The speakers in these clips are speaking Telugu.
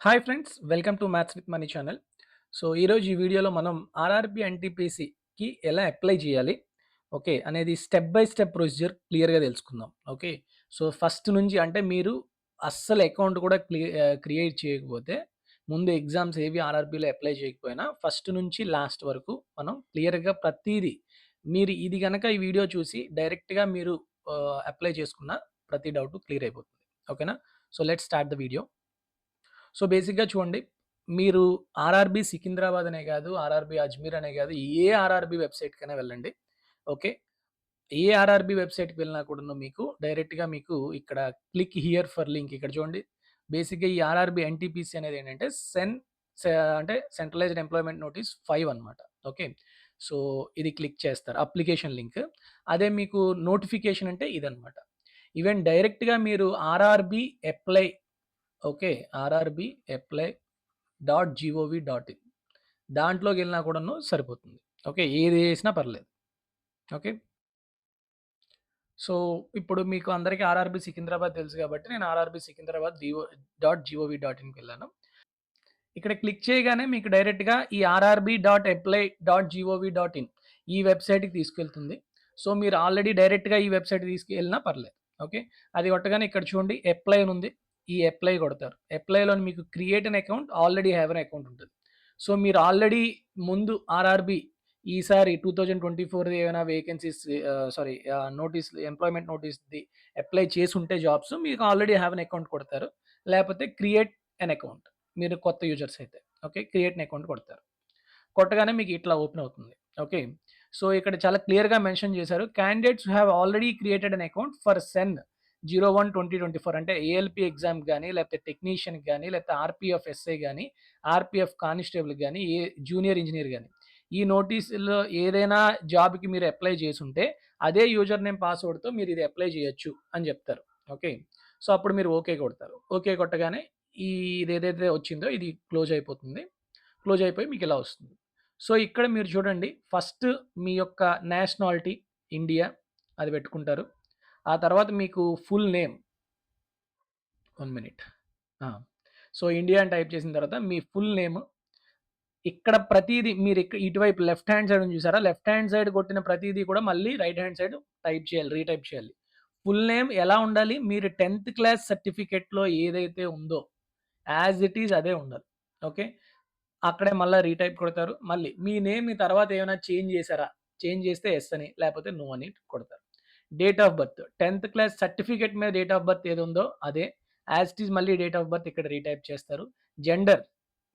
Hi friends, welcome to maths with money channel. So ఈరోజు ఈ వీడియోలో మనం ఆర్ఆర్బి ఎన్టీపీసీకి ఎలా అప్లై చేయాలి ఓకే అనేది స్టెప్ బై స్టెప్ ప్రొసీజర్ క్లియర్గా తెలుసుకుందాం. ఓకే, సో ఫస్ట్ నుంచి అంటే మీరు అస్సలు అకౌంట్ కూడా క్రియేట్ చేయకపోతే, ముందు ఎగ్జామ్స్ ఏవి ఆర్ఆర్బిలో అప్లై చేయకపోయినా ఫస్ట్ నుంచి లాస్ట్ వరకు మనం క్లియర్గా ప్రతిదీ మీరు ఇది కనుక ఈ వీడియో చూసి డైరెక్ట్గా మీరు అప్లై చేసుకున్న ప్రతి డౌట్ క్లియర్ అయిపోతుంది. ఓకేనా? So let's start the video. So బేసిక్‌గా చూడండి, మీరు ఆర్ఆర్‌బీ సికింద్రాబాద్ అనే కాదు, ఆర్ఆర్‌బీ అజ్మీర్ అనే కాదు, ఏ ఆర్ఆర్‌బీ వెబ్‌సైట్‌కైనా వెళ్ళండి. ఓకే. ఏ ఆర్ఆర్‌బీ వెబ్‌సైట్‌కి వెళ్ళినా కూడాను మీకు డైరెక్ట్‌గా మీకు ఇక్కడ క్లిక్ హియర్ ఫర్ లింక్ ఇక్కడ చూడండి. బేసిక్‌గా ఈ ఆర్ఆర్‌బీ ఎన్‌టీపీసీ అనేది ఏంటంటే అంటే సెంట్రలైజ్డ్ ఎంప్లాయ్‌మెంట్ నోటీస్ 5 అన్నమాట. ఓకే. సో ఇది క్లిక్ చేస్తారు. Application link. అదే మీకు నోటిఫికేషన్ అంటే ఇదన్నమాట. ఈవెన్ డైరెక్ట్‌గా మీరు RRB apply okay. RRB apply .gov.in దాంట్లోకెళ్ళినా కూడాను సరిపోతుంది. ఓకే. ఏది చేసినా పర్లేదు. ఓకే. సో, ఇప్పుడు మీకు అందరికి ఆర్ఆర్‌బీ సికింద్రాబాద్ తెలుసు కాబట్టి నేను ఆర్ఆర్‌బీ సికింద్రాబాద్ .gov.inకెళ్ళాను. ఇక్కడ క్లిక్ చేయగానే మీకు డైరెక్ట్‌గా ఈ rrb.apply.gov.in ఈ వెబ్‌సైట్‌కి తీసుకెళ్తుంది. సో, మీరు ఆల్రెడీ డైరెక్ట్‌గా ఈ వెబ్‌సైట్‌కి తీసుకెళ్ళినా పర్లేదు. ఓకే. అది కొట్టగానే ఇక్కడ చూడండి అప్లై అని ఉంది. ఈ అప్లై కొడతారు. అప్లైలో మీకు create an account, already have an account ఉంటుంది. సో, మీరు ఆల్రెడీ ముందు ఆర్ఆర్‌బీ ఈసారి 2024 ఏమైనా వేకెన్సీస్ నోటీస్ ఎంప్లాయ్‌మెంట్ నోటీస్‌ది అప్లై చేసుంటే జాబ్స్ మీకు ఆల్రెడీ హావ్ అన్ అకౌంట్ కొడతారు. లేకపోతే క్రియేట్ అన్ అకౌంట్ మీరు కొత్త యూజర్స్ అయితే. ఓకే. క్రియేట్ అన్ అకౌంట్ కొడతారు. కొట్టగానే మీకు ఇట్లా ఓపెన్ అవుతుంది. ఓకే. సో, ఇక్కడ చాలా క్లియర్‌గా మెన్షన్ చేశారు. Candidates who have already created an account for CEN 01/2024 అంటే ఏఎల్‌పీ ఎగ్జామ్‌కి గాని, లేకపోతే టెక్నీషియన్‌కి గాని, లేకపోతే ఆర్‌పీఎఫ్ ఎస్ఐ గాని, ఆర్‌పీఎఫ్ కానిస్టేబుల్‌కి గాని, జూనియర్ ఇంజినీర్ గాని, ఈ నోటీసుల్లో ఏదైనా జాబ్‌కి మీరు అప్లై చేసుంటే, అదే యూజర్ నేమ్, పాస్వర్డ్‌తో మీరు ఇది అప్లై చేయొచ్చు అని చెప్తారు. ఓకే. సో, అప్పుడు మీరు ఓకే కొడతారు. ఓకే కొట్టగానే ఇదేదైతే వచ్చిందో ఇది క్లోజ్ అయిపోతుంది. క్లోజ్ అయిపోయి మీకు ఇలా వస్తుంది. సో, ఇక్కడ మీరు చూడండి, ఫస్ట్ మీ యొక్క నేషనాలిటీ ఇండియా అది పెట్టుకుంటారు. ఆ తర్వాత మీకు ఫుల్ నేమ్ 1 మినిట్. ఆ! సో, ఇండియా అని టైప్ చేసిన తర్వాత మీ ఫుల్ నేమ్ ఇక్కడ ప్రతీది మీరు ఇటువైపు లెఫ్ట్ హ్యాండ్ సైడ్ ఉంది చూసారా? లెఫ్ట్ హ్యాండ్ సైడ్ కొట్టిన ప్రతీది కూడా మళ్ళీ రైట్ హ్యాండ్ సైడ్ టైప్ చేయాలి. రీటైప్ చేయాలి. ఫుల్ నేమ్ ఎలా ఉండాలి? మీరు 10థ్ క్లాస్ సర్టిఫికేట్‌లో ఏదైతే ఉందో యాజ్ ఇట్ ఈజ్ అదే ఉండాలి. ఓకే. అక్కడే మళ్ళా రీటైప్ కొడతారు. మళ్ళీ మీ నేమ్‌ని తర్వాత ఏమైనా చేంజ్ చేశారా? చేంజ్ చేస్తే యెస్ అని, లేకపోతే నో అని కొడతారు. డేట్ ఆఫ్ బర్త్ 10థ్ క్లాస్ సర్టిఫికేట్ మీద డేట్ ఆఫ్ బర్త్ ఏదుందో అదే. యాజ్ ఇట్ ఈజ్ మళ్ళీ డేట్ ఆఫ్ బర్త్ ఇక్కడ రీటైప్ చేస్తారు. జెండర్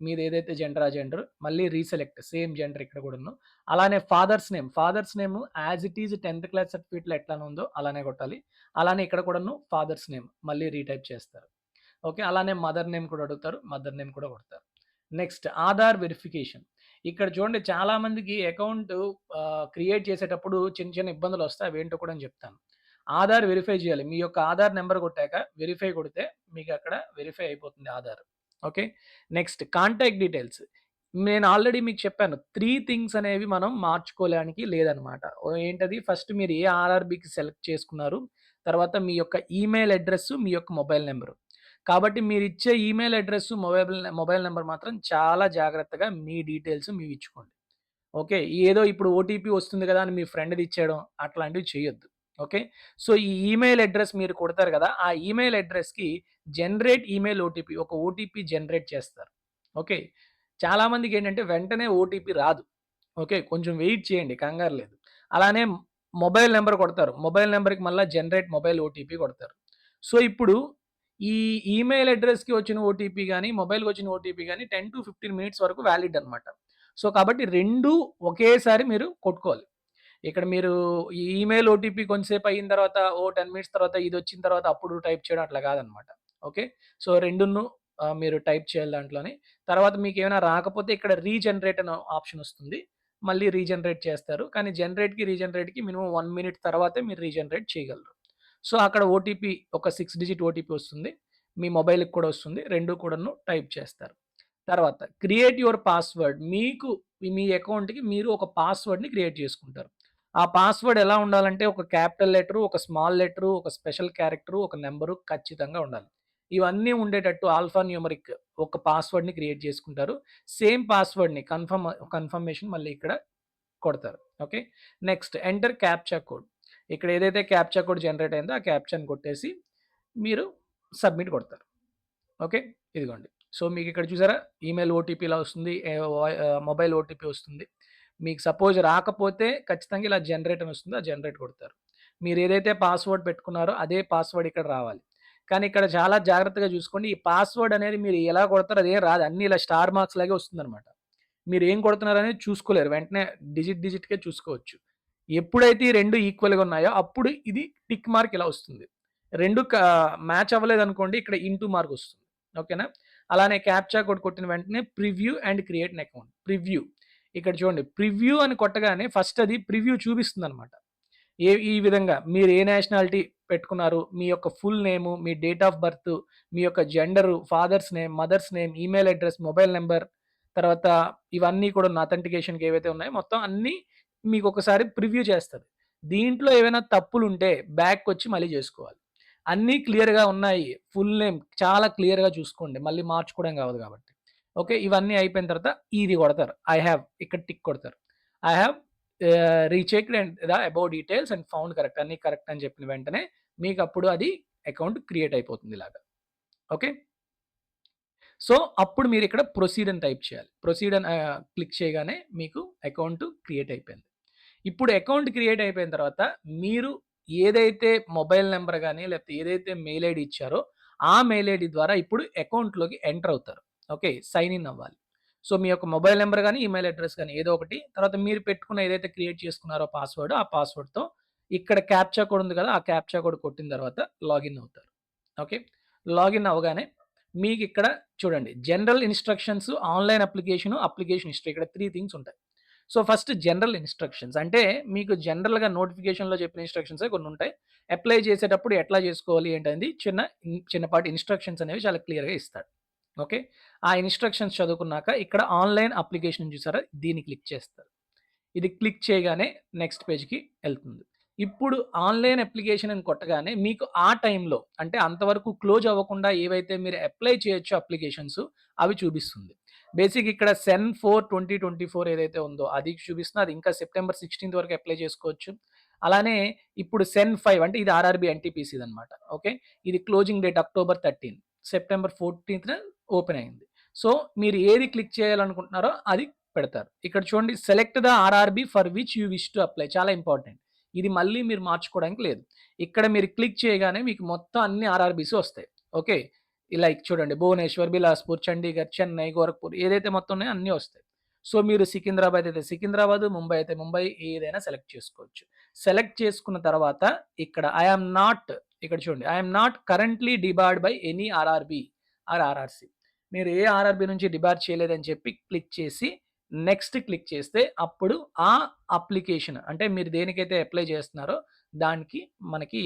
మీదేదైతే జెండర్ ఆ జెండర్ మళ్ళీ రీసెలెక్ట్ సేమ్ జెండర్ ఇక్కడ కూడాను. అలానే father's name as it is 10థ్ క్లాస్ సర్టిఫికేట్‌లో ఎట్లానే ఉందో అలానే కొట్టాలి. అలానే ఇక్కడ కూడాను ఫాదర్స్ నేమ్ మళ్ళీ రీటైప్ చేస్తారు. ఓకే. అలానే మదర్ నేమ్ కూడా అడుగుతారు. మదర్ నేమ్ కూడా కొడతారు. Next Aadhaar verification. ఇక్కడ చూడండి, చాలా మందికి అకౌంట్ క్రియేట్ చేసేటప్పుడు చిన్న చిన్న ఇబ్బందులొస్తాయి. అవేంటో కూడా నేను చెప్తాను. ఆధార్ వెరిఫై చేయాలి. మీ యొక్క ఆధార్ నంబర్ కొట్టాక వెరిఫై కొడితే మీకక్కడ వెరిఫై అయిపోతుంది Aadhaar. Okay. Next contact details. నేను ఆల్రెడీ మీకు చెప్పాను. 3 థింగ్స్ అనేవి మనం మార్చుకోవడానికి లేదనమాట. ఏంటది? ఫస్ట్ మీరు ఏ ఆర్ఆర్‌బీకి సెలెక్ట్ చేసుకున్నారు. తర్వాత మీ యొక్క ఈమెయిల్ అడ్రెస్, మీ యొక్క మొబైల్ నంబరు. కాబట్టి మీరిచ్చే ఈమెయిల్ అడ్రెస్, మొబైల్ నంబర్ మాత్రం చాలా జాగ్రత్తగా మీ డీటెయిల్స్ మీవిచ్చుకోండి. ఓకే. ఏదో ఇప్పుడు ఓటీపీ వస్తుంది కదా అని మీ ఫ్రెండ్‌ది ఇచ్చేయడం అట్లాంటివి చేయొద్దు. ఓకే. సో, ఈ ఈమెయిల్ అడ్రెస్ మీరు కొడతారు కదా! ఆ ఈమెయిల్ అడ్రెస్‌కి జనరేట్ ఈమెయిల్ ఓటీపీ ఒక ఓటీపీ జనరేట్ చేస్తారు. ఓకే. చాలా మందికేంటంటే వెంటనే ఓటీపీ రాదు. ఓకే. కొంచెం వెయిట్ చేయండి, కంగారు లేదు. అలానే మొబైల్ నంబర్ కొడతారు. మొబైల్ నంబర్‌కి మళ్ళా జనరేట్ మొబైల్ ఓటీపీ కొడతారు. సో, ఇప్పుడు ఈ ఈమెయిల్ అడ్రెస్‌కి వచ్చిన ఓటీపీ గాని, మొబైల్‌కి వచ్చిన ఓటీపీ గాని 10-15 మినిట్స్ వరకు వాలిడ్ అనమాట. సో, కాబట్టి 2 ఒకేసారి మీరు కొట్టుకోవాలి. ఇక్కడ మీరు ఈ ఈమెయిల్ ఓటీపీ కొంతసేపు అయిన తర్వాత, ఓ 10 మినిట్స్ తర్వాత ఇదొచ్చిన తర్వాత అప్పుడు టైప్ చేయడం అట్లా కాదనమాట. ఓకే. సో, రెండును మీరు టైప్ చేయాలి దాంట్లోని. తర్వాత మీకేమైనా రాకపోతే ఇక్కడ రీజనరేట్ అనే ఆప్షన్ వస్తుంది. మళ్ళీ రీజనరేట్ చేస్తారు. కానీ రీజనరేట్‌కి మినిమమ్ 1 మినిట్ తర్వాతే మీరు రీజనరేట్ చేయగలరు. సో, అక్కడ ఓటీపీ ఒక 6 డిజిట్ ఓటీపీ వస్తుంది. మీ మొబైల్‌కి కూడా వస్తుంది. 2 కూడాను టైప్ చేస్తారు. తర్వాత క్రియేట్ యువర్ పాస్వర్డ్. మీకు మీ అకౌంట్‌కి మీరు ఒక పాస్వర్డ్‌ని క్రియేట్ చేసుకుంటారు. ఆ పాస్వర్డ్ ఎలా ఉండాలంటే ఒక క్యాపిటల్ లెటరు, ఒక స్మాల్ లెటరు, ఒక స్పెషల్ క్యారెక్టరు, ఒక నంబరు ఖచ్చితంగా ఉండాలి. ఇవన్నీ ఉండేటట్టు ఆల్ఫా న్యూమరిక్ ఒక పాస్వర్డ్‌ని క్రియేట్ చేసుకుంటారు. సేమ్ పాస్వర్డ్‌ని కన్ఫర్మేషన్ మళ్ళీ ఇక్కడ కొడతారు. Okay. Next enter captcha code. ఇక్కడ ఏదైతే క్యాప్చా కోడ్ జనరేట్ అయిందో ఆ క్యాప్చాని కొట్టేసి మీరు సబ్మిట్ కొడతారు. ఓకే. ఇదిగోండి. సో, మీకిక్కడ చూసారా ఈమెయిల్ ఓటీపీ ఇలా వస్తుంది. మొబైల్ ఓటీపీ వస్తుంది. మీకు సపోజ్ రాకపోతే ఖచ్చితంగా ఇలా జనరేట్ అని వస్తుంది. ఆ జనరేట్ కొడతారు. మీరేదైతే పాస్వర్డ్ పెట్టుకున్నారో అదే పాస్వర్డ్ ఇక్కడ రావాలి. కానీ ఇక్కడ చాలా జాగ్రత్తగా చూసుకోండి. ఈ పాస్వర్డ్ అనేది మీరు ఎలా కొడతారో అదేం రాదు. అన్నీ ఇలా స్టార్ మార్క్స్ లాగే వస్తుందనమాట. మీరేం కొడుతున్నారనేది చూసుకోలేరు. వెంటనే డిజిట్‌కే చూసుకోవచ్చు. ఎప్పుడైతే ఈ 2 ఈక్వల్‌గా ఉన్నాయో అప్పుడు ఇది టిక్ మార్క్ ఇలా వస్తుంది. 2 మ్యాచ్ అవ్వలేదనుకోండి ఇక్కడ ఇంటూ మార్క్ వస్తుంది. ఓకేనా? అలానే క్యాప్చా కోడ్ కొట్టిన వెంటనే preview and create N account. Preview ఇక్కడ చూడండి. ప్రివ్యూ అని కొట్టగానే ఫస్ట్ అది ప్రివ్యూ చూపిస్తుందనమాట. ఈ విధంగా మీరు ఏ నేషనాలిటీ పెట్టుకున్నారు, మీ యొక్క ఫుల్ నేము, మీ డేట్ ఆఫ్ బర్త్, మీ యొక్క gender, father's name, mother's name, email address, mobile number, తర్వాత ఇవన్నీ కూడా ఉన్న అథెంటికేషన్‌కి ఏవైతే ఉన్నాయో మొత్తం అన్నీ మీకొకసారి ప్రివ్యూ చేస్తది. దీంట్లో ఏవైనా తప్పులుంటే బ్యాక్‌కొచ్చి మళ్ళీ జేసుకోవాలి. అన్నీ క్లియర్‌గా ఉన్నాయి. ఫుల్ నేమ్ చాలా క్లియర్‌గా చూసుకోండి. మళ్ళీ మార్చుకోవడం కావదు కాబట్టి. ఓకే. ఇవన్నీ అయిపోయిన తర్వాత ఇది కొడతారు. ఐ హావ్ ఇక్కడ టిక్ కొడతారు. I have రీచెక్డ్ and the above details and found correct అన్నీ కరెక్ట్ అని చెప్పిన వెంటనే మీకప్పుడు అది అకౌంట్ క్రియేట్ అయిపోతుంది ఇలాగా. ఓకే. సో, అప్పుడు మీరిక్కడ ప్రొసీడ్ అని టైప్ చేయాలి. ప్రొసీడ్ అని క్లిక్ చేయగానే మీకు అకౌంట్ క్రియేట్ అయిపోయింది. ఇప్పుడు అకౌంట్ క్రియేట్ అయిపోయిన తర్వాత మీరు ఏదైతే మొబైల్ నంబర్ గాని, లేకపోతే ఏదైతే మెయిల్ ఐడీ ఇచ్చారో, ఆ మెయిల్ ఐడీ ద్వారా ఇప్పుడు అకౌంట్‌లోకి ఎంటర్ అవుతారు. ఓకే. సైన్ ఇన్ అవ్వాలి. సో, మీ యొక్క మొబైల్ నంబర్ గాని, ఈమెయిల్ అడ్రెస్ గాని ఏదో ఒకటి తర్వాత మీరు పెట్టుకున్న ఏదైతే క్రియేట్ చేసుకున్నారో పాస్వర్డ్, ఆ పాస్వర్డ్‌తో ఇక్కడ క్యాప్చా కోడ్ ఉంది కదా! ఆ క్యాప్చా కోడ్ కొట్టిన తర్వాత లాగిన్ అవుతారు. ఓకే. లాగిన్ అవ్వగానే మీకిక్కడ చూడండి general instructions, online application, application history ఇక్కడ 3 థింగ్స్ ఉంటాయి. సో, ఫస్ట్ జనరల్ ఇన్‌స్ట్రక్షన్స్ అంటే మీకు జనరల్‌గా నోటిఫికేషన్‌లో చెప్పిన ఇన్‌స్ట్రక్షన్సే కొన్నుంటాయి. అప్లై చేసేటప్పుడు ఎట్లా చేసుకోవాలి ఏంటనేది చిన్నపాటి ఇన్‌స్ట్రక్షన్స్ అనేవి చాలా క్లియర్‌గా ఇస్తాడు. ఓకే. ఆ ఇన్‌స్ట్రక్షన్స్ చదువుకున్నాక ఇక్కడ ఆన్‌లైన్ అప్లికేషన్ చూసారా? దీన్ని క్లిక్ చేస్తారు. ఇది క్లిక్ చేయగానే నెక్స్ట్ పేజ్‌కి ఎళ్తుంది. ఇప్పుడు ఆన్‌లైన్ అప్లికేషన్ అని కొట్టగానే మీకు ఆ టైంలో అంటే అంతవరకు క్లోజ్ అవ్వకుండా ఏవైతే మీరు అప్లై చేయొచ్చో అప్లికేషన్స్ అవి చూపిస్తుంది. బేసిక్ ఇక్కడ సెన్ 4/2024 ఏదైతే ఉందో అది చూపిస్తుంది. అది ఇంకా సెప్టెంబర్ 16థ్ వరకు అప్లై చేసుకోవచ్చు. అలానే ఇప్పుడు సెన్ 5 అంటే ఇది ఆర్ఆర్‌బీ ఎన్‌టీపీసీదనమాట. ఓకే. ఇది క్లోజింగ్ డేట్ అక్టోబర్ 13 సెప్టెంబర్ 14థ్‌న ఓపెన్ అయింది. సో, మీరు ఏది క్లిక్ చేయాలనుకుంటున్నారో అది పెడతారు. ఇక్కడ చూడండి select the RRB for which you wish to apply చాలా ఇంపార్టెంట్. ఇది మళ్ళీ మీరు మార్చుకోవడానికి లేదు. ఇక్కడ మీరు క్లిక్ చేయగానే మీకు మొత్తం అన్ని ఆర్ఆర్‌బీస్ వస్తాయి. ఓకే. లైక్ చూడండి భువనేశ్వర్, బిలాస్‌పూర్, చండీగఢ్, చెన్నై, గోరఖ్పూర్ ఏదైతే మొత్తం ఉన్నాయో అన్నీ వస్తాయి. సో, మీరు సికింద్రాబాద్ అయితే సికింద్రాబాద్, ముంబై అయితే ముంబై ఏదైనా సెలెక్ట్ చేసుకోవచ్చు. సెలెక్ట్ చేసుకున్న తర్వాత ఇక్కడ ఐ యామ్ నాట్ ఇక్కడ చూడండి I am not currently debarred by any RRB or RRC. మీరు ఏ ఆర్ఆర్‌బీ నుంచి డిబార్ చేయలేదని చెప్పి క్లిక్ చేసి నెక్స్ట్ క్లిక్ చేస్తే అప్పుడు ఆ అప్లికేషన్ అంటే మీరు దేనికైతే అప్లై చేస్తున్నారో దానికి మనకి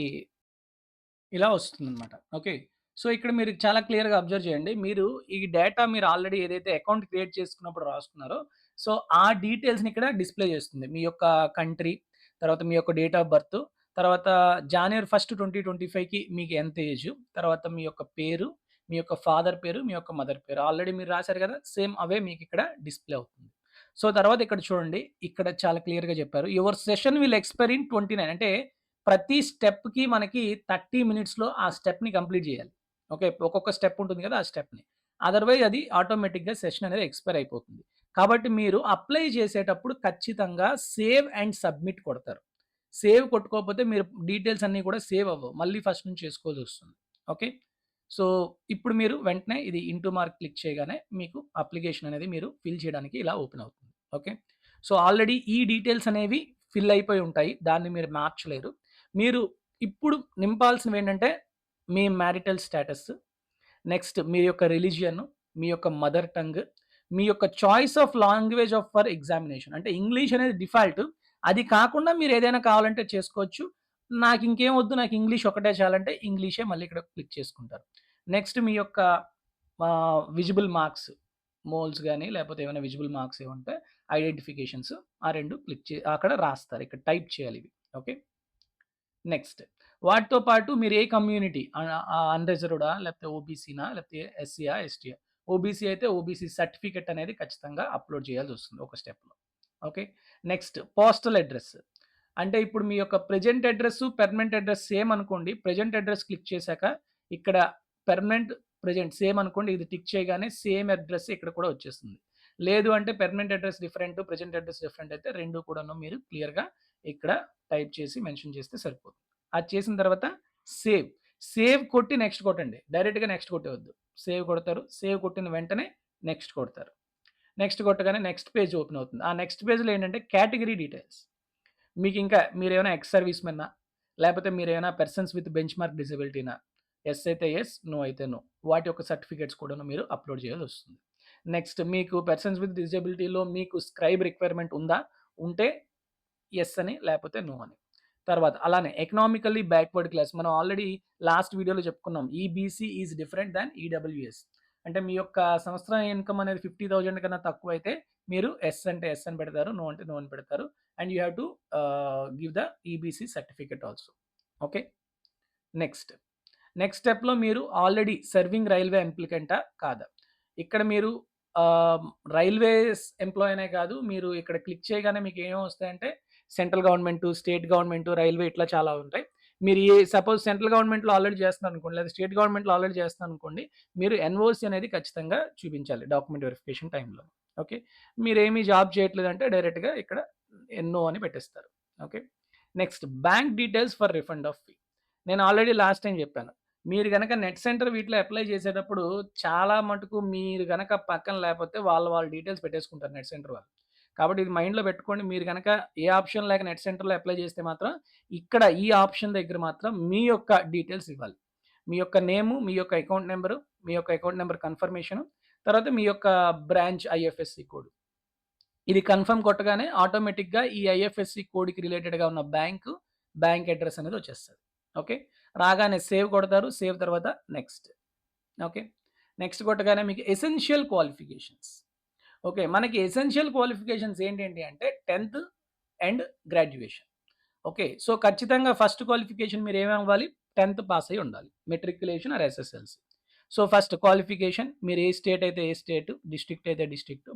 ఇలా వస్తుందనమాట. ఓకే. సో, ఇక్కడ మీరు చాలా క్లియర్‌గా అబ్జర్వ్ చేయండి. మీరు ఈ డేటా మీరు ఆల్రెడీ ఏదైతే అకౌంట్ క్రియేట్ చేసుకున్నప్పుడు రాసుకున్నారో, సో, ఆ డీటెయిల్స్‌ని ఇక్కడ డిస్‌ప్లే చేస్తుంది. మీ యొక్క కంట్రీ, తర్వాత మీ యొక్క డేట్ ఆఫ్ బర్త్, తర్వాత జాన్యురీ 1, 2025కి మీకు ఎంత ఏజు, తర్వాత మీ యొక్క పేరు, మీ యొక్క ఫాదర్ పేరు, మీ యొక్క మదర్ పేరు. ఆల్రెడీ మీరు రాసారు కదా! సేమ్ అవే మీకిక్కడ డిస్‌ప్లే అవుతుంది. సో, తర్వాత ఇక్కడ చూడండి. ఇక్కడ చాలా క్లియర్‌గా చెప్పారు. Your session will expire in 29 అంటే ప్రతి స్టెప్‌కి మనకి 30 మినిట్స్‌లో ఆ స్టెప్‌ని కంప్లీట్ చేయాలి. ఓకే. ఒక్కొక్క స్టెప్ ఉంటుంది కదా! ఆ స్టెప్‌ని. అదర్‌వైజ్ అది ఆటోమేటిక్‌గా సెషన్ అనేది ఎక్స్‌పైర్ అయిపోతుంది. కాబట్టి మీరు అప్లై చేసేటప్పుడు ఖచ్చితంగా సేవ్ అండ్ సబ్మిట్ కొడతారు. సేవ్ కొట్టుకోకపోతే మీరు డీటెయిల్స్ అన్నీ కూడా సేవ్ అవ్వవు. మళ్ళీ ఫస్ట్ నుంచి చేసుకోవాల్సొస్తుంది. ఓకే. సో, ఇప్పుడు మీరు వెంటనే ఇది ఇంటూ మార్క్ క్లిక్ చేయగానే మీకు అప్లికేషన్ అనేది మీరు ఫిల్ చేయడానికి ఇలా ఓపెన్ అవుతుంది. ఓకే. సో, ఆల్రెడీ ఈ డీటెయిల్స్ అనేవి ఫిల్ అయిపోయి ఉంటాయి. దాన్ని మీరు మార్చలేరు. మీరు ఇప్పుడు నింపాల్సినవేంటంటే మీ మ్యారిటల్ స్టేటస్, నెక్స్ట్ మీ యొక్క రిలిజియన్, మీ యొక్క మదర్ టంగ్, మీ యొక్క choice of language for examination అంటే ఇంగ్లీష్ అనేది డిఫాల్ట్. అది కాకుండా మీరేదైనా కావాలంటే చేసుకోవచ్చు. నాకింకేం వద్దు నాకు ఇంగ్లీష్ ఒకటే చాలంటే ఇంగ్లీషే మళ్ళీ ఇక్కడ క్లిక్ చేసుకుంటారు. నెక్స్ట్ మీ యొక్క విజిబుల్ మార్క్స్ మోల్స్ గాని లేకపోతే ఏమైనా విజిబుల్ మార్క్స్ ఏముంటే ఐడెంటిఫికేషన్స్ ఆ 2 క్లిక్ అక్కడ రాస్తారు. ఇక్కడ టైప్ చేయాలి ఇవి. ఓకే. నెక్స్ట్. వాటితో పాటు మీరు ఏ కమ్యూనిటీ అన్‌రిజర్వ్‌డా? లేకపోతే ఓబీసీనా? లేకపోతే ఎస్సీయా? ఎస్టీయా? ఓబీసీ అయితే ఓబీసీ సర్టిఫికేట్ అనేది ఖచ్చితంగా అప్‌లోడ్ చేయాల్సొస్తుంది ఒక స్టెప్‌లో. ఓకే. Next postal address. అంటే ఇప్పుడు మీ యొక్క present address, permanent address same అనుకోండి. ప్రెజెంట్ అడ్రెస్ క్లిక్ చేశాక ఇక్కడ పెర్మనెంట్, ప్రెజెంట్ సేమ్ అనుకోండి. ఇది టిక్ చేయగానే సేమ్ అడ్రెస్ ఇక్కడ కూడా వచ్చేస్తుంది. లేదు అంటే permanent address different, present address different అయితే 2 కూడాను మీరు క్లియర్‌గా ఇక్కడ టైప్ చేసి మెన్షన్ చేస్తే సరిపోతుంది. అది చేసిన తర్వాత సేవ్. సేవ్ కొట్టి నెక్స్ట్ కొట్టండి. డైరెక్ట్‌గా నెక్స్ట్ కొట్టేయొద్దు. సేవ్ కొడతారు. సేవ్ కొట్టిన వెంటనే నెక్స్ట్ కొడతారు. నెక్స్ట్ కొట్టగానే నెక్స్ట్ పేజ్ ఓపెన్ అవుతుంది. ఆ నెక్స్ట్ పేజ్‌లో ఏంటంటే కేటగరీ డీటెయిల్స్. మీకింకా మీరేమైనా ఎక్స్ సర్వీస్ మెన్నా? లేపోతే మీరేమైనా పర్సన్స్ విత్ బెంచ్ మార్క్ డిజబిలిటీనా? యెస్ అయితే యెస్, నో అయితే నో. వాటి యొక్క సర్టిఫికేట్స్ కూడాను మీరు అప్‌లోడ్ చేయాల్సొస్తుంది. నెక్స్ట్ మీకు పర్సన్స్ విత్ డిజబిలిటీలో మీకు స్క్రైబ్ రిక్వైర్మెంట్ ఉందా? ఉంటే యెస్ అని, లేపోతే నో అని. తర్వాత అలానే ఎకనామికల్లీ బ్యాక్వర్డ్ క్లాస్ మనం ఆల్రెడీ లాస్ట్ వీడియోలో చెప్పుకున్నాం. EBC is different than EWS. అంటే మీ యొక్క సంవత్సర ఇన్‌కమ్ అనేది 50,000 కన్నా తక్కువైతే మీరు యెస్ అంటే యెస్ అని పెడతారు. నో అంటే నో అని పెడతారు. And you have to give the EBC certificate also. Okay. Next. Next స్టెప్‌లో మీరు ఆల్రెడీ సర్వింగ్ రైల్వే అప్లికెంటా? కాదా? ఇక్కడ మీరు ఆహ్, రైల్వేస్ ఎంప్లాయ్ అనే కాదు. మీరు ఇక్కడ క్లిక్ చేయగానే మీకు ఏమొస్తాయంటే central government, state government, railway ఇట్లా చాలా ఉంటాయి. మీరు సపోజ్ సెంట్రల్ గవర్నమెంట్‌లో ఆల్రెడీ చేస్తున్నారనుకోండి, లేదా స్టేట్ గవర్నమెంట్‌లో ఆల్రెడీ చేస్తున్నారనుకోండి, మీరు ఎన్ఓసీ అనేది ఖచ్చితంగా చూపించాలి డాక్యుమెంట్ వెరిఫికేషన్ టైమ్‌లో. ఓకే. మీరేమి జాబ్ చేయట్లేదంటే డైరెక్ట్‌గా ఇక్కడ నో అని పెట్టేస్తారు. Okay. Next bank details for refund of fee. నేను ఆల్రెడీ లాస్ట్ టైమ్ చెప్పాను. మీరు గనక నెట్ సెంటర్ వీటిలో అప్లై చేసేటప్పుడు చాలా మటుకు మీరు గనక పక్కన లేపోతే వాళ్ళ డీటెయిల్స్ పెట్టేసుకుంటారు నెట్ సెంటర్ వాళ్ళు. కాబట్టి ఇది మైండ్‌లో పెట్టుకోండి. మీరు గనక ఏ ఆప్షన్ లేక నెట్ సెంటర్‌లో అప్లై చేస్తే మాత్రం ఇక్కడ ఈ ఆప్షన్ దగ్గర మాత్రం మీ యొక్క డీటెయిల్స్ ఇవ్వాలి. మీ యొక్క నేము, మీ యొక్క అకౌంట్ నంబరు, మీ యొక్క అకౌంట్ నంబర్ కన్ఫర్మేషను, తర్వాత మీ యొక్క బ్రాంచ్ ఐఎఫ్ఎస్‌సి కోడ్. ఇది కన్ఫర్మ్ కొట్టగానే ఆటోమేటిక్‌గా ఈ ఐఎఫ్ఎస్‌సి కోడ్‌కి రిలేటెడ్‌గా ఉన్న బ్యాంక్ అడ్రెస్ అనేది వచ్చేస్తది. ఓకే. రాగానే సేవ్ కొడతారు. సేవ్ తర్వాత నెక్స్ట్. ఓకే. నెక్స్ట్ కొట్టగానే మీకు ఎసెన్షియల్ క్వాలిఫికేషన్స్. ఓకే. మనకి ఎసెన్షియల్ క్వాలిఫికేషన్స్ ఏంటేంటి అంటే 10థ్ అండ్ గ్రాడ్యుయేషన్. ఓకే. సో, ఖచ్చితంగా ఫస్ట్ క్వాలిఫికేషన్ మీరేమవ్వాలి? 10థ్ పాస్ అయ్యి ఉండాలి. Matriculation or SSLC. So, first qualification మీరు ఏ స్టేట్ అయితే ఏ స్టేట్, డిస్ట్రిక్ట్ అయితే district,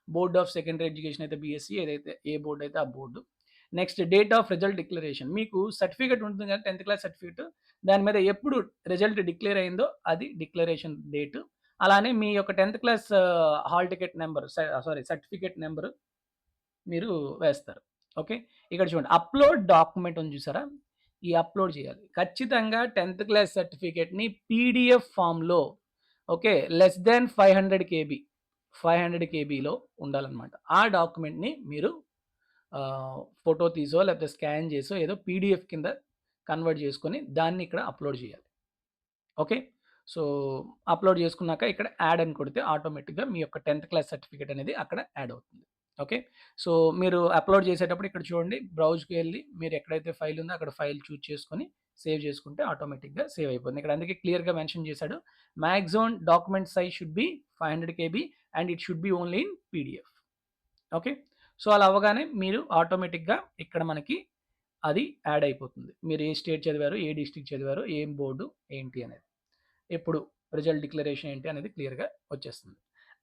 board of secondary education అయితే బీఎస్సీ ఏదైతే ఏ బోర్డ్ అయితే ఆ board. Next date of result declaration. మీకు సర్టిఫికేట్ ఉంటుంది కదా! 10థ్ క్లాస్ సర్టిఫికేట్. దాని మీద ఎప్పుడు రిజల్ట్ డిక్లేర్ అయిందో అది డిక్లరేషన్ డేట్. అలానే మీ యొక్క 10థ్ class hall ticket number sorry certificate number మీరు వేస్తారు. ఓకే. ఇక్కడ చూడండి అప్‌లోడ్ డాక్యుమెంట్ ఉంది చూసారా? ఈ అప్‌లోడ్ చేయాలి. ఖచ్చితంగా 10థ్ క్లాస్ సర్టిఫికేట్‌ని పీడీఎఫ్ ఫార్మ్‌లో ఓకే. లెస్ థాన్ 500 కేబీ, 500 కేబీలో ఉండాలన్నమాట. ఆ డాక్యుమెంట్‌ని మీరు ఫోటో తీసో లేకపోతే స్కాన్ చేసో ఏదో పీడీఎఫ్ కింద కన్వర్ట్ చేసుకొని దాన్ని ఇక్కడ అప్‌లోడ్ చేయాలి. ఓకే. సో, అప్‌లోడ్ చేసుకున్నాక ఇక్కడ యాడ్ అని కొడితే ఆటోమేటిక్‌గా మీ యొక్క 10థ్ క్లాస్ సర్టిఫికేట్ అనేది అక్కడ యాడ్ అవుతుంది. ఓకే. సో, మీరు అప్‌లోడ్ చేసేటప్పుడు ఇక్కడ చూడండి బ్రౌజ్‌కి వెళ్లి మీరు ఎక్కడైతే ఫైల్ ఉందో అక్కడ ఫైల్ చూజ్ చేసుకొని సేవ్ చేసుకుంటే ఆటోమేటిక్‌గా సేవ్ అయిపోతుంది. ఇక్కడ అందుకే క్లియర్‌గా మెన్షన్ చేశాడు. Maximum document size should be 500 KB and it should be only in PDF. Okay. So, అలా అవ్వగానే మీరు ఆటోమేటిక్‌గా ఇక్కడ మనకి అది యాడ్ అయిపోతుంది. మీరు ఏ స్టేట్ చదివారు, ఏ డిస్ట్రిక్ట్ చదివారు, ఏం బోర్డు ఏంటి అనేది. ఎప్పుడు రిజల్ట్ డిక్లరేషన్ ఏంటి అనేది క్లియర్‌గా వచ్చేస్తుంది.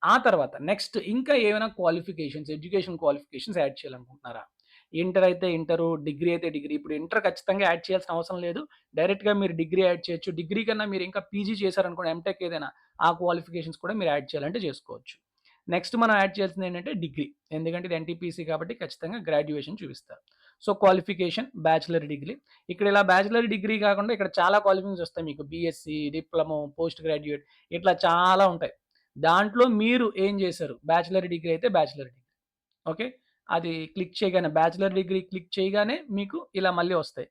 ఆ తర్వాత నెక్స్ట్ ఇంకా ఏమైనా క్వాలిఫికేషన్స్, ఎడ్యుకేషన్ క్వాలిఫికేషన్స్ యాడ్ చేయాలనుకుంటున్నారా? ఇంటర్ అయితే ఇంటరు, డిగ్రీ అయితే డిగ్రీ. ఇప్పుడు ఇంటర్ ఖచ్చితంగా యాడ్ చేయాల్సిన అవసరం లేదు. డైరెక్ట్‌గా మీరు డిగ్రీ యాడ్ చేయొచ్చు. డిగ్రీ కన్నా మీరు ఇంకా పీజీ చేశారనుకోండి ఎంటెక్ ఏదైనా, ఆ క్వాలిఫికేషన్స్ కూడా మీరు యాడ్ చేయాలంటే చేసుకోవచ్చు. నెక్స్ట్ మనం యాడ్ చేయాల్సింది ఏంటంటే డిగ్రీ. ఎందుకంటే ఇది ఎన్‌టీపీసీ కాబట్టి ఖచ్చితంగా గ్రాడ్యుయేషన్ చూపిస్తారు. So, qualification bachelor degree. ఇక్కడ ఇలా బ్యాచిలర్ డిగ్రీ కాకుండా ఇక్కడ చాలా క్వాలిఫికేషన్స్ వస్తాయి మీకు. బీఎస్సీ, డిప్లొమో, పోస్ట్ గ్రాడ్యుయేట్ ఇట్లా చాలా ఉంటాయి. దాంట్లో మీరు ఏం చేశారు? బ్యాచిలర్ డిగ్రీ అయితే బ్యాచిలర్ డిగ్రీ. ఓకే. అది క్లిక్ చేయగానే బ్యాచిలర్ డిగ్రీ క్లిక్ చేయగానే మీకు ఇలా మళ్ళీ వస్తాయి.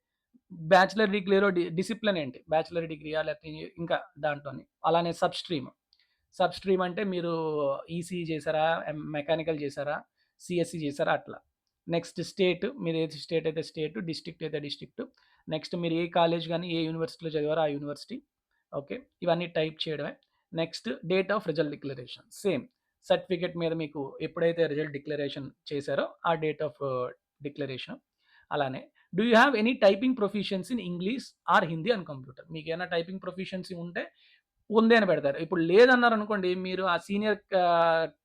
బ్యాచిలర్ డిగ్రీలో డిసిప్లిన్ ఏంటి? బ్యాచిలర్ డిగ్రీయా? లేకపోతే ఇంకా దాంట్లోని. అలానే సబ్ స్ట్రీమ్ అంటే మీరు ఈసీఈ చేసారా? మెకానికల్ చేసారా? సీఎస్ఈ చేసారా? అట్లా. నెక్స్ట్ స్టేట్ మీరు ఏ స్టేట్ అయితే స్టేట్, డిస్ట్రిక్ట్ అయితే డిస్ట్రిక్ట్. నెక్స్ట్ మీరు ఏ కాలేజ్ గాని, ఏ యూనివర్సిటీలో చదివారో ఆ యూనివర్సిటీ. ఓకే. ఇవన్నీ టైప్ చేయడమే. Next date of result declaration same. Certificate మీద మీకు ఎప్పుడైతే రిజల్ట్ డిక్లరేషన్ చేశారో ఆ డేట్ ఆఫ్ డిక్లరేషన్. అలానే do you have any typing proficiency in English are Hindi and computer? మీకు ఏమైనా టైపింగ్ ప్రొఫిషియన్సీ ఉంటే ఉంది అని పెడతారు. ఇప్పుడు లేదన్నారు అనుకోండి, మీరు ఆ సీనియర్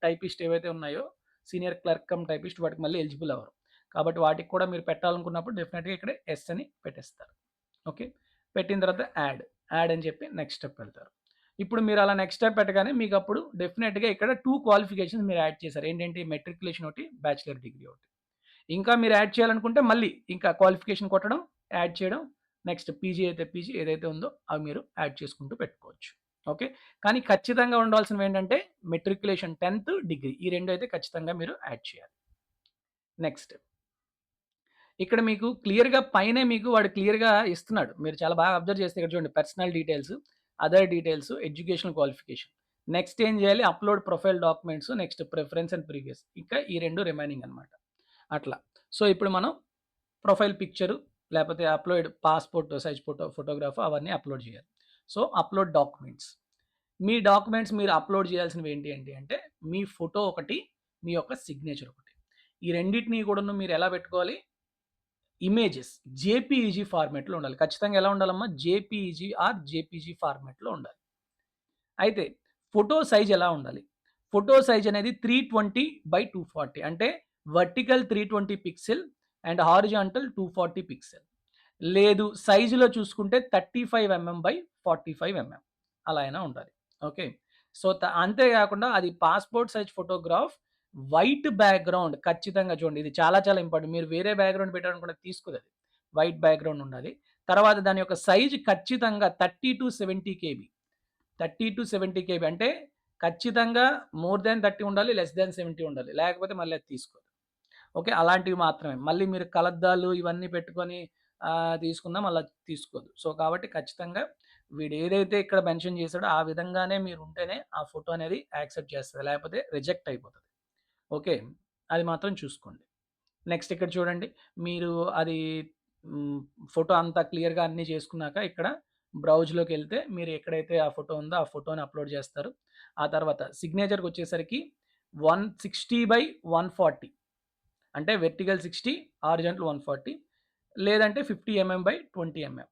టైపిస్ట్ ఏవైతే ఉన్నాయో, సీనియర్ క్లర్క్ కమ్ టైపిస్ట్ వాటికి మళ్ళీ ఎలిజిబుల్ అవ్వరు. కాబట్టి వాటికి కూడా మీరు పెట్టాలనుకున్నప్పుడు డెఫినెట్‌గా ఇక్కడ ఎస్ అని పెట్టేస్తారు. ఓకే. పెట్టిన తర్వాత యాడ్ అని చెప్పి నెక్స్ట్ స్టెప్ వెళ్తారు. ఇప్పుడు మీరు అలా నెక్స్ట్ స్టెప్ పెట్టగానే మీకు అప్పుడు డెఫినెట్‌గా ఇక్కడ 2 క్వాలిఫికేషన్స్ మీరు యాడ్ చేశారు. ఏంటంటే మెట్రిక్యులేషన్ ఒకటి, బ్యాచిలర్ డిగ్రీ ఒకటి. ఇంకా మీరు యాడ్ చేయాలనుకుంటే మళ్ళీ ఇంకా క్వాలిఫికేషన్ కొట్టడం, యాడ్ చేయడం, నెక్స్ట్ పీజీ అయితే పీజీ ఏదైతే ఉందో అవి మీరు యాడ్ చేసుకుంటూ పెట్టుకోవచ్చు. ఓకే. కానీ ఖచ్చితంగా ఉండాల్సినవి ఏంటంటే మెట్రిక్యులేషన్ 10థ్, డిగ్రీ ఈ 2 అయితే ఖచ్చితంగా మీరు యాడ్ చేయాలి. నెక్స్ట్ ఇక్కడ మీకు క్లియర్‌గా పైనే మీకు వాడు క్లియర్‌గా ఇస్తున్నాడు. మీరు చాలా బాగా అబ్జర్వ్ చేస్తే ఇక్కడ చూడండి personal details, other details, educational qualification. Next ఏం చేయాలి? Upload profile documents, next preference and previous. ఇంకా ఈ 2 రిమైనింగ్ అనమాట. అట్లా. సో, ఇప్పుడు మనం ప్రొఫైల్ పిక్చరు లేకపోతే అప్‌లోడ్ పాస్‌పోర్ట్ సైజ్ ఫోటోగ్రాఫ్ అవన్నీ అప్‌లోడ్ చేయాలి. So, upload documents. మీ డాక్యుమెంట్స్ మీరు అప్‌లోడ్ చేయాల్సినవి ఏంటి అంటే మీ ఫోటో ఒకటి, మీ యొక్క సిగ్నేచర్ ఒకటి. ఈ రెండిటిని కూడాను మీరు ఎలా పెట్టుకోవాలి? ఇమేజెస్ జేపీఈజీ ఫార్మాట్‌లో ఉండాలి. ఖచ్చితంగా ఎలా ఉండాలమ్మా? జేపీఈజీ ఆర్ జేపీజీ ఫార్మాట్‌లో ఉండాలి. అయితే ఫోటో సైజ్ ఎలా ఉండాలి? ఫోటో సైజ్ అనేది 320/240 అంటే vertical 320 pixel and horizontal 240 pixel. లేదు సైజులో చూసుకుంటే 35 బై 45 అలా అయినా ఉండాలి. ఓకే. సో, అంతే కాకుండా అది passport size photograph white background ఖచ్చితంగా చూడండి. ఇది చాలా చాలా ఇంపార్టెంట్. మీరు వేరే బ్యాక్‌గ్రౌండ్ పెట్టారనుకోండి తీసుకోదది. వైట్ బ్యాక్‌గ్రౌండ్ ఉండాలి. తర్వాత దాని యొక్క సైజ్ ఖచ్చితంగా 30-70 కేబీ. 30-70 కేబీ అంటే ఖచ్చితంగా మోర్ దాన్ 30 ఉండాలి. లెస్ దాన్ 70 ఉండాలి. లేకపోతే మళ్ళీ అది తీసుకోదు. ఓకే. అలాంటివి మాత్రమే. మళ్ళీ మీరు కలద్దాలు ఇవన్నీ పెట్టుకొని తీసుకున్నా మళ్ళా తీసుకోదు. సో, కాబట్టి ఖచ్చితంగా వీడు ఏదైతే ఇక్కడ మెన్షన్ చేసాడో ఆ విధంగానే మీరు ఉంటేనే ఆ ఫోటో అనేది యాక్సెప్ట్ చేస్తది. లేకపోతే రిజెక్ట్ అయిపోతది. ఓకే. అది మాత్రం చూసుకోండి. నెక్స్ట్ ఇక్కడ చూడండి. మీరు అది హ్మ్, ఫోటో అంతా క్లియర్‌గా అన్నీ చేసుకున్నాక ఇక్కడ బ్రౌజ్‌లోకెళ్తే మీరు ఎక్కడైతే ఆ ఫోటో ఉందో ఆ ఫోటోని అప్‌లోడ్ చేస్తారు. ఆ తర్వాత సిగ్నేచర్‌కొచ్చేసరికి 160/140 అంటే వెర్టికల్ 60, హారిజాంటల్ 140 లేదంటే 50 బై 20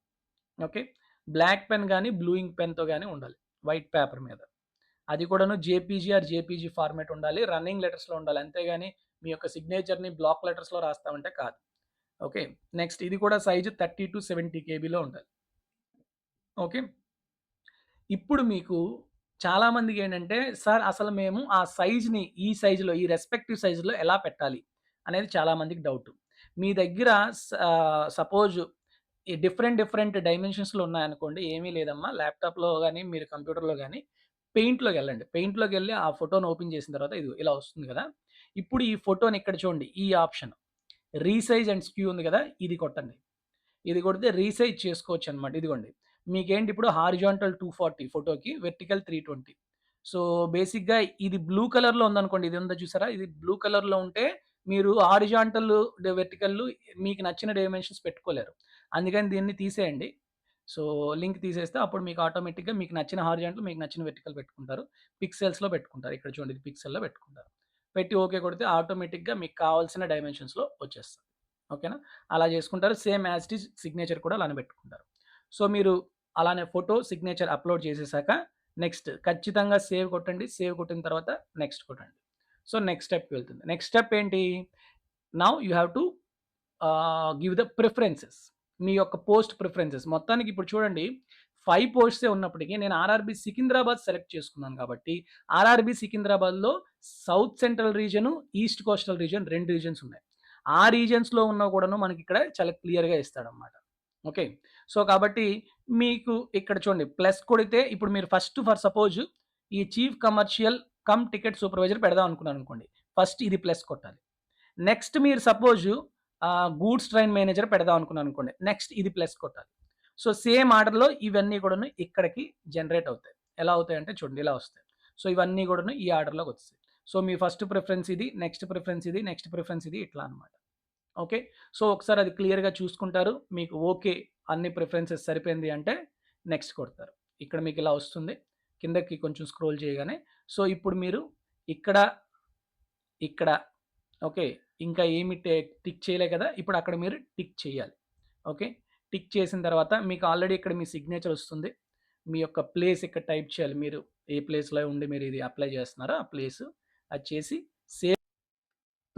ఓకే. బ్లాక్ పెన్ గాని, బ్లూ ఇంక్ పెన్‌తో గాని ఉండాలి. వైట్ పేపర్ మీద. అది కూడాను జేపీజీ ఆర్ జేపీజీ ఫార్మాట్ ఉండాలి. రన్నింగ్ లెటర్స్‌లో ఉండాలి. అంతేగాని మీ యొక్క సిగ్నేచర్‌ని బ్లాక్ లెటర్స్‌లో రాస్తామంటే కాదు. ఓకే. నెక్స్ట్ ఇది కూడా సైజ్ 30-70 కేబీలో ఉండాలి. ఓకే. ఇప్పుడు మీకు చాలామందికేంటంటే, సార్ అసలు మేము ఆ సైజ్‌ని ఈ సైజ్‌లో, ఈ రెస్పెక్టివ్ సైజ్‌లో ఎలా పెట్టాలి? అనేది చాలామందికి డౌటు. మీ దగ్గర సపోజ్ ఈ డిఫరెంట్ డైమెన్షన్స్‌లో ఉన్నాయనుకోండి, ఏమీ లేదమ్మా ల్యాప్‌టాప్‌లో గాని, మీరు కంప్యూటర్‌లో గాని పెయింట్‌లోకెళ్ళండి. పెయింట్‌లోకెళ్ళి ఆ ఫోటోని ఓపెన్ చేసిన తర్వాత ఇదిగో ఇలా వస్తుంది గదా! ఇప్పుడు ఈ ఫోటోని ఇక్కడ చూడండి. ఈ ఆప్షన్ రీసైజ్ అండ్ స్క్యూ ఉంది గదా! ఇది కొట్టండి. ఇది కొడితే రీసైజ్ చేసుకోవచ్చనమాట. ఇదిగోండి. మీకేంటి ఇప్పుడు హారిజాంటల్ 240 ఫోటోకి, వెర్టికల్ 320. సో, బేసిక్‌గా ఇది బ్లూ కలర్‌లో ఉందనుకోండి. ఇది ఉందో చూసారా? ఇది బ్లూ కలర్‌లో ఉంటే మీరు హారిజాంటల్, వెర్టికల్‌లు మీకు నచ్చిన డైమెన్షన్స్ పెట్టుకోలేరు. అందుకని దీన్ని తీసేయండి. సో, లింక్ తీసేస్తే అప్పుడు మీకు ఆటోమేటిక్‌గా మీకు నచ్చిన హారిజాంటల్, మీకు నచ్చిన వెర్టికల్ పెట్టుకుంటారు. పిక్సెల్స్‌లో పెట్టుకుంటారు. ఇక్కడ చూడండి ఇది పిక్సెల్‌లో పెట్టుకుంటారు. పెట్టి ఓకే కొడితే ఆటోమేటిక్‌గా మీకు కావాల్సిన డైమెన్షన్స్‌లో వచ్చేస్తది. ఓకేనా? అలా చేసుకుంటారు. Same as it is signature కూడా అలానే పెట్టుకుంటారు. సో, మీరు అలానే ఫోటో, సిగ్నేచర్ అప్‌లోడ్ చేసేసాక నెక్స్ట్ ఖచ్చితంగా సేవ్ కొట్టండి. సేవ్ కొట్టిన తర్వాత నెక్స్ట్ కొట్టండి. సో, నెక్స్ట్ స్టెప్‌కి వెళ్తుంది. నెక్స్ట్ స్టెప్ ఏంటి? Now you have to give the preferences. మీ యొక్క పోస్ట్ ప్రిఫరెన్సెస్. మొత్తానికి ఇప్పుడు చూడండి 5 పోస్ట్సే ఉన్నప్పటికి నేను ఆర్ఆర్‌బీ సికింద్రాబాద్ సెలెక్ట్ చేసుకున్నాను కాబట్టి, ఆర్ఆర్‌బీ సికింద్రాబాద్‌లో south central region, east coastal region 2 regions ఉన్నాయి. ఆ రీజియన్స్‌లో ఉన్నవి కూడాను మనకిక్కడ చాలా క్లియర్‌గా ఇస్తాడన్నమాట. ఓకే. సో, కాబట్టి మీకు ఇక్కడ చూడండి ప్లస్ కొడితే ఇప్పుడు మీరు ఫస్ట్ ఫర్ సపోజ్ ఈ chief commercial come ticket supervisor పెడదాం అనుకున్నారనుకోండి. ఫస్ట్ ఇది ప్లస్ కొట్టాలి. నెక్స్ట్ మీరు సపోజ్ గూడ్స్ ట్రైన్ మేనేజర్ పెడదాం అనుకున్నారనుకోండి. నెక్స్ట్ ఇది ప్లస్ కొట్టాలి. సో, సేమ్ ఆర్డర్‌లో ఇవన్నీ కూడాను ఇక్కడికి జనరేట్ అవుతాయి. ఎలా అవుతాయంటే చూడండి ఇలా వస్తాయి. సో, ఇవన్నీ కూడాను ఈ ఆర్డర్‌లోకి వచ్చేసాయి. సో, మీ ఫస్ట్ ప్రిఫరెన్స్ ఇది, నెక్స్ట్ ప్రిఫరెన్స్ ఇది, నెక్స్ట్ ప్రిఫరెన్స్ ఇది ఇట్లా అన్నమాట. ఓకే. సో, ఒకసారి అది క్లియర్‌గా చూసుకుంటారు. మీకు ఓకే. అన్ని ప్రిఫరెన్సెస్ సరిపోయింది అంటే నెక్స్ట్ కొడతారు. ఇక్కడ మీకు ఇలా వస్తుంది. కిందకి కొంచెం స్క్రోల్ చేయగానే సో, ఇప్పుడు మీరు ఇక్కడ, ఇక్కడ ఓకే. ఇంకా ఏమి టిక్ చేయలే కదా! ఇప్పుడు అక్కడ మీరు టిక్ చేయాలి. ఓకే. టిక్ చేసిన తర్వాత మీకు ఆల్రెడీ ఇక్కడ మీ సిగ్నేచర్ వస్తుంది. మీ యొక్క ప్లేస్ ఇక్కడ టైప్ చేయాలి. మీరు ఏ ప్లేస్‌లో ఉండి మీరు ఇది అప్లై చేస్తున్నారో ఆ ప్లేసు. అది చేసి సేవ్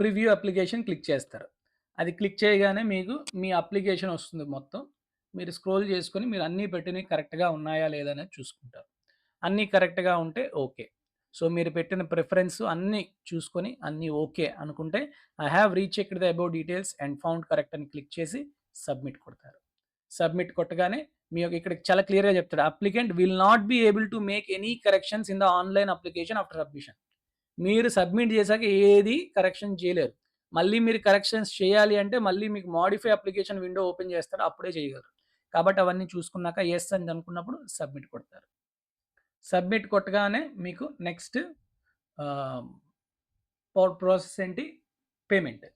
ప్రివ్యూ అప్లికేషన్ క్లిక్ చేస్తారు. అది క్లిక్ చేయగానే మీకు మీ అప్లికేషన్ వస్తుంది మొత్తం. మీరు స్క్రోల్ చేసుకొని మీరు అన్నీ పెట్టినవి కరెక్ట్‌గా ఉన్నాయా లేదా అనేది చూసుకుంటారు. అన్నీ కరెక్ట్‌గా ఉంటే ఓకే. సో, మీరు పెట్టిన ప్రిఫరెన్స్ అన్నీ చూసుకొని అన్నీ ఓకే అనుకుంటే I have రీచెక్డ్ the above details and found correct అని క్లిక్ చేసి సబ్మిట్ కొడతారు. సబ్మిట్ కొట్టగానే మీ యొక్క ఇక్కడ చాలా క్లియర్‌గా చెప్తాడు. Applicant will not be able to make any corrections in the online application after submission. మీరు సబ్మిట్ చేశాక ఏది కరెక్షన్ చేయలేరు. మళ్ళీ మీరు కరెక్షన్స్ చేయాలి అంటే మళ్ళీ మీకు మోడిఫై అప్లికేషన్ విండో ఓపెన్ చేస్తాడు. అప్పుడే చేయగలరు. కాబట్టి అవన్నీ చూసుకున్నాక యెస్ అని అనుకున్నప్పుడు సబ్మిట్ కొడతారు. సబ్మిట్ కొట్టగానే మీకు నెక్స్ట్ ఆహ్, ప్రాసెస్ ఏంటి? పేమెంట్.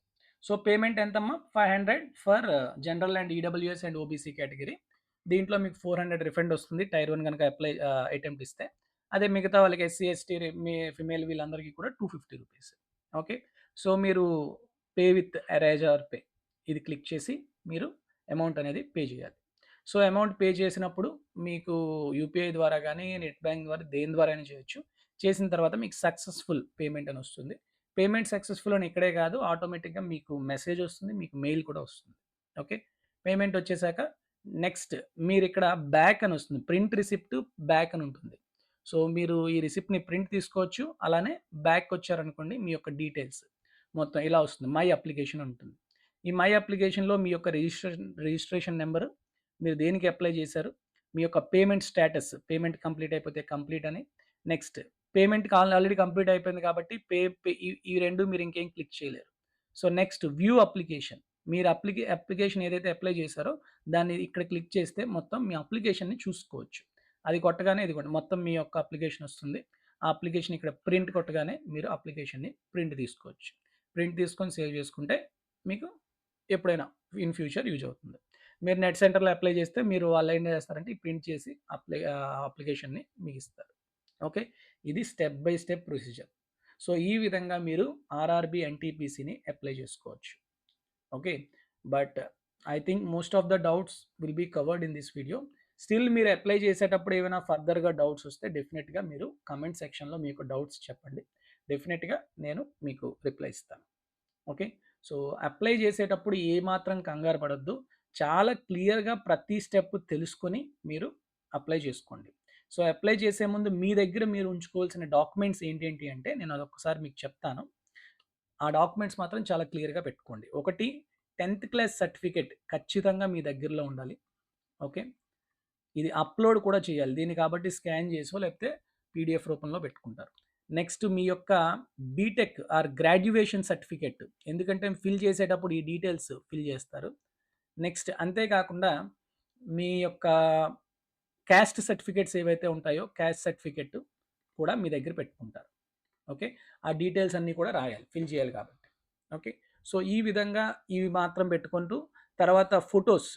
సో, పేమెంట్ ఎంతమ్మా? 500 for general and EWS and OBC category. దీంట్లో మీకు 400 రిఫండ్ వస్తుంది. టైర్ 1 గనుక అటెంప్ట్ ఇస్తే. అదే మిగతా వాళ్ళకి ఎస్సీ, ఎస్టీ ఫిమేల్ వీళ్ళందరికీ కూడా రూ. 250. ఓకే. సో, మీరు పే విత్ ఎరేజ్ ఆర్ పే ఇది క్లిక్ చేసి మీరు అమౌంట్ అనేది పే చేయాలి. సో, అమౌంట్ పే చేసినప్పుడు మీకు యూపీఐ ద్వారా గానీ, నెట్ బ్యాంక్ ద్వారా దేని ద్వారా అయినా చేయొచ్చు. చేసిన తర్వాత మీకు సక్సెస్‌ఫుల్ పేమెంట్ అని వస్తుంది. పేమెంట్ సక్సెస్‌ఫుల్ అని ఇక్కడే కాదు ఆటోమేటిక్‌గా మీకు మెసేజ్ వస్తుంది. మీకు మెయిల్ కూడా వస్తుంది. ఓకే. పేమెంట్ వచ్చేసాక నెక్స్ట్ మీరిక్కడ బ్యాక్ అని వస్తుంది. ప్రింట్ రిసిప్ట్ బ్యాక్ అని ఉంటుంది. సో, మీరు ఈ రిసిప్ట్‌ని ప్రింట్ తీసుకోవచ్చు. అలానే బ్యాక్‌కొచ్చారనుకోండి మీ యొక్క డీటెయిల్స్ మొత్తం ఇలా వస్తుంది. మై అప్లికేషన్ ఉంటుంది. ఈ మై అప్లికేషన్‌లో మీ యొక్క రిజిస్ట్రేషన్ నంబరు, మీరు దేనికి అప్లై చేశారు, మీ యొక్క పేమెంట్ స్టేటస్, పేమెంట్ కంప్లీట్ అయిపోతే కంప్లీట్ అని, నెక్స్ట్ పేమెంట్‌కి ఆల్రెడీ కంప్లీట్ అయిపోయింది కాబట్టి పే పే ఈ ఈ 2 మీరు ఇంకేం క్లిక్ చేయలేరు. So, next view application. మీరు అప్లికేషన్ ఏదైతే అప్లై చేశారో దాన్ని ఇక్కడ క్లిక్ చేస్తే మొత్తం మీ అప్లికేషన్‌ని చూసుకోవచ్చు. అది కొట్టగానే ఇదిగోండి మొత్తం మీ యొక్క అప్లికేషన్ వస్తుంది. ఆ అప్లికేషన్ ఇక్కడ ప్రింట్ కొట్టగానే మీరు అప్లికేషన్‌ని ప్రింట్ తీసుకోవచ్చు. ప్రింట్ తీసుకొని సేవ్ చేసుకుంటే మీకు ఎప్పుడైనా ఇన్ ఫ్యూచర్ యూజ్ అవుతుంది. మీరు నెట్ సెంటర్‌లో అప్లై చేస్తే మీరు వాళ్ళేం చేస్తారంటే ఈ ప్రింట్ చేసి అప్లికేషన్‌ని మీకిస్తారు. ఓకే. ఇది step by step procedure. So, ఈ విధంగా మీరు ఆర్ఆర్‌బీ, ఎన్‌టీపీసీని అప్లై చేసుకోవచ్చు. Okay. But I think most of the doubts will be covered in this video. Still మీరు అప్లై చేసేటప్పుడు ఏమైనా ఫర్దర్‌గా డౌట్స్ వస్తే డెఫినిట్‌గా మీరు కామెంట్ సెక్షన్‌లో మీ యొక్క డౌట్స్ చెప్పండి. డెఫినిట్‌గా నేను మీకు రిప్లై ఇస్తాను. ఓకే. సో, అప్లై చేసేటప్పుడు ఏమాత్రం కంగారు పడొద్దు. చాలా క్లియర్‌గా ప్రతి స్టెప్ తెలుసుకొని మీరు అప్లై చేసుకోండి. సో, అప్లై చేసే ముందు మీ దగ్గర మీరు ఉంచుకోవాల్సిన డాక్యుమెంట్స్ ఏంటేంటి అంటే నేను అదొక్కసారి మీకు చెప్తాను. ఆ డాక్యుమెంట్స్ మాత్రం చాలా క్లియర్‌గా పెట్టుకోండి. ఒకటి 10థ్ క్లాస్ సర్టిఫికేట్ ఖచ్చితంగా మీ దగ్గరలో ఉండాలి. ఓకే. ఇది అప్‌లోడ్ కూడా చేయాలి. దీన్ని కాబట్టి స్కాన్ చేసో లేకపోతే పీడీఎఫ్ రూపంలో పెట్టుకుంటారు. నెక్స్ట్ మీ యొక్క బీటెక్ ఆర్ గ్రాడ్యుయేషన్ సర్టిఫికేట్. ఎందుకంటే ఫిల్ చేసేటప్పుడు ఈ డీటెయిల్స్ ఫిల్ చేస్తారు. నెక్స్ట్ అంతే కాకుండా మీ యొక్క క్యాస్ట్ సర్టిఫికేట్స్ ఏవైతే ఉంటాయో క్యాస్ట్ సర్టిఫికేట్ కూడా మీ దగ్గర పెట్టుకుంటారు. ఓకే. ఆ డీటెయిల్స్ అన్నీ కూడా రాయాలి. ఫిల్ చేయాలి కాబట్టి. ఓకే. సో, ఈ విధంగా ఇవి మాత్రం పెట్టుకుంటూ తర్వాత ఫోటోస్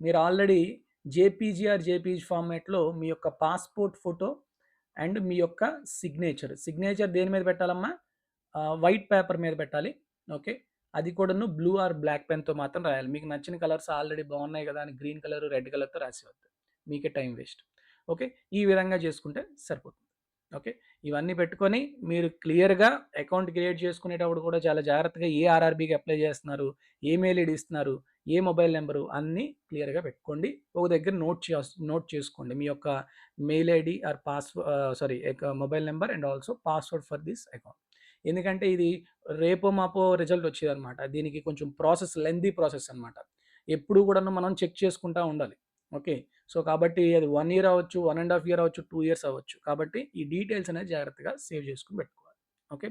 మీరు ఆల్రెడీ జేపీజీ ఆర్ జేపీజీ ఫార్మాట్‌లో మీ యొక్క పాస్‌పోర్ట్ ఫోటో అండ్ మీ యొక్క సిగ్నేచర్. సిగ్నేచర్ దేని మీద పెట్టాలమ్మా? వైట్ పేపర్ మీద పెట్టాలి. ఓకే. అది కూడాను బ్లూ ఆర్ బ్లాక్ పెన్‌తో మాత్రం రాయాలి. మీకు నచ్చిన కలర్స్ ఆల్రెడీ బాగున్నాయి కదా! అని గ్రీన్ కలర్, రెడ్ కలర్‌తో రాసేయొద్దు. మీకే టైం వేస్ట్. ఓకే. ఈ విధంగా చేసుకుంటే సరిపోతుంది. ఓకే. ఇవన్నీ పెట్టుకొని మీరు క్లియర్‌గా అకౌంట్ క్రియేట్ చేసుకునేటప్పుడు కూడా చాలా జాగ్రత్తగా ఏ ఆర్ఆర్‌బీకి అప్లై చేస్తున్నారు, ఏ మెయిల్ ఐడీ ఇస్తున్నారు, ఏ మొబైల్ నంబరు అన్నీ క్లియర్‌గా పెట్టుకోండి. ఒక దగ్గర నోట్ చేసుకోండి. మీ యొక్క mail ID or mobile number and also password for this account. ఎందుకంటే ఇది రేపో మాపో రిజల్ట్ వచ్చేదనమాట. దీనికి కొంచెం లెంథీ ప్రాసెస్ అనమాట. ఎప్పుడు కూడాను మనం చెక్ చేసుకుంటా ఉండాలి. ఓకే. సో, కాబట్టి అది 1 ఇయర్ అవ్వచ్చు, 1 ½ ఇయర్ అవ్వచ్చు, 2 ఇయర్స్ అవ్వచ్చు. కాబట్టి ఈ డీటెయిల్స్ అనేది జాగ్రత్తగా సేవ్ చేసుకొని పెట్టుకోవాలి. Okay.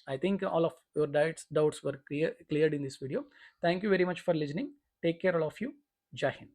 I think all of your doubts were cleared in this video. Thank you very much for listening. Take care all of you. Jai Hind.